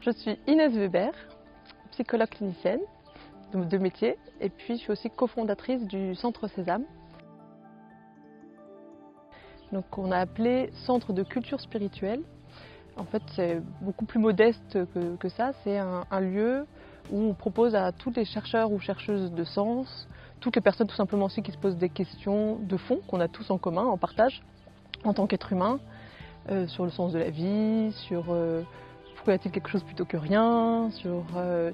Je suis Inès Weber, psychologue clinicienne de métier, et puis je suis aussi cofondatrice du Centre Sésame. Donc on a appelé Centre de culture spirituelle. En fait, c'est beaucoup plus modeste que ça. C'est un lieu où on propose à tous les chercheurs ou chercheuses de sens, toutes les personnes tout simplement aussi qui se posent des questions de fond qu'on a tous en commun, en partage, en tant qu'être humain, sur le sens de la vie, sur pourquoi y a-t-il quelque chose plutôt que rien, sur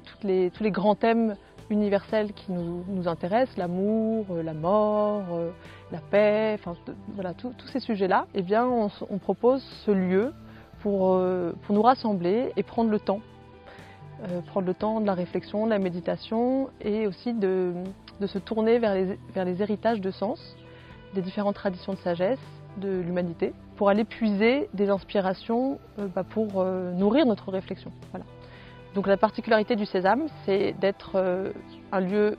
tous les grands thèmes universels qui nous intéressent, l'amour, la mort, la paix, enfin voilà, tous ces sujets-là. Eh bien, on propose ce lieu pour nous rassembler et prendre le temps. Prendre le temps de la réflexion, de la méditation et aussi de se tourner vers les héritages de sens des différentes traditions de sagesse de l'humanité pour aller puiser des inspirations pour nourrir notre réflexion. Voilà. Donc la particularité du Sésame, c'est d'être un lieu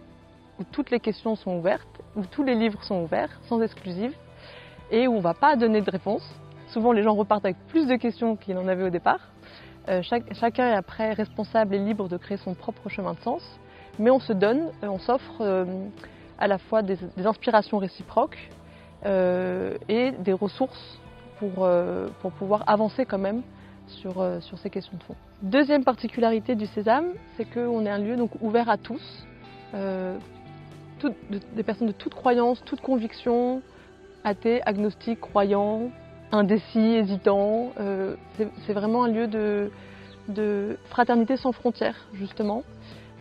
où toutes les questions sont ouvertes, où tous les livres sont ouverts, sans exclusive, et où on ne va pas donner de réponse. Souvent les gens repartent avec plus de questions qu'ils n'en avaient au départ. Chacun est après responsable et libre de créer son propre chemin de sens, mais on se donne, on s'offre à la fois des inspirations réciproques et des ressources pour pouvoir avancer quand même sur ces questions de fond. Deuxième particularité du Sésame, c'est qu'on est un lieu donc ouvert à tous, des personnes de toute croyance, toute conviction, athées, agnostiques, croyants, indécis, hésitants. C'est vraiment un lieu de fraternité sans frontières, justement.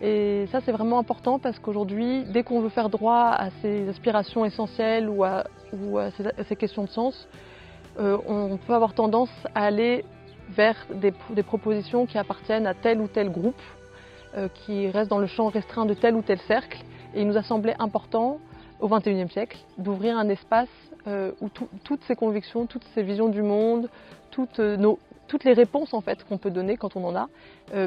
Et ça, c'est vraiment important parce qu'aujourd'hui, dès qu'on veut faire droit à ces aspirations essentielles ou à ces questions de sens, on peut avoir tendance à aller vers des propositions qui appartiennent à tel ou tel groupe, qui restent dans le champ restreint de tel ou tel cercle. Et il nous a semblé important, au XXIe siècle, d'ouvrir un espace où toutes ces convictions, toutes ces visions du monde, toutes les réponses en fait qu'on peut donner quand on en a,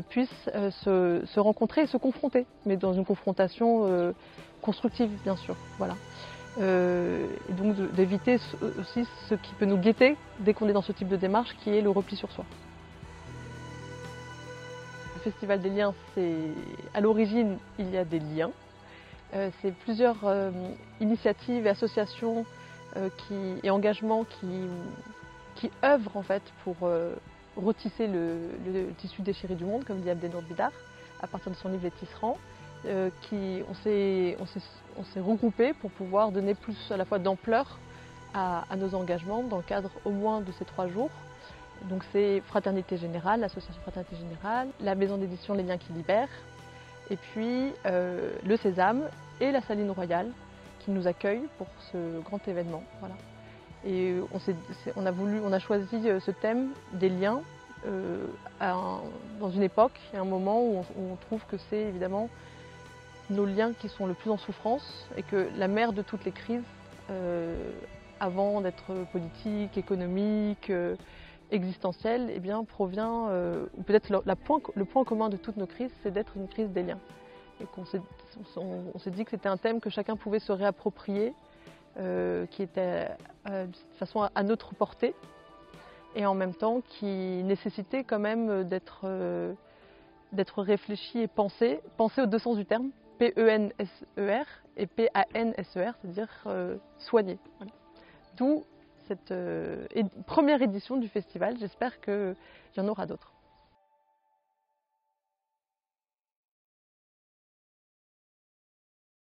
puissent se rencontrer et se confronter, mais dans une confrontation constructive bien sûr. Voilà. Et donc d'éviter aussi ce qui peut nous guetter dès qu'on est dans ce type de démarche, qui est le repli sur soi. Le Festival des liens, c'est à l'origine il y a des liens. C'est plusieurs initiatives et associations et engagements qui œuvrent en fait pour retisser le tissu déchiré du monde, comme dit Abdelnour Bidar, à partir de son livre Les Tisserands. On s'est regroupés pour pouvoir donner plus à la fois d'ampleur à nos engagements dans le cadre au moins de ces 3 jours. Donc c'est Fraternité Générale, l'association Fraternité Générale, la maison d'édition Les Liens qui Libèrent, et puis le Sésame et la Saline Royale qui nous accueillent pour ce grand événement. Voilà. Et on a choisi ce thème des liens dans une époque et un moment où on trouve que c'est évidemment nos liens qui sont le plus en souffrance et que la mère de toutes les crises, avant d'être politique, économique, existentielle, eh bien, provient, ou peut-être le point commun de toutes nos crises, c'est d'être une crise des liens. Et on s'est dit que c'était un thème que chacun pouvait se réapproprier, qui était de façon à notre portée, et en même temps qui nécessitait quand même d'être réfléchi et pensé au deux sens du terme, P-E-N-S-E-R et P-A-N-S-E-R, c'est-à-dire soigner. Voilà. D'où cette première édition du festival, j'espère qu'il y en aura d'autres.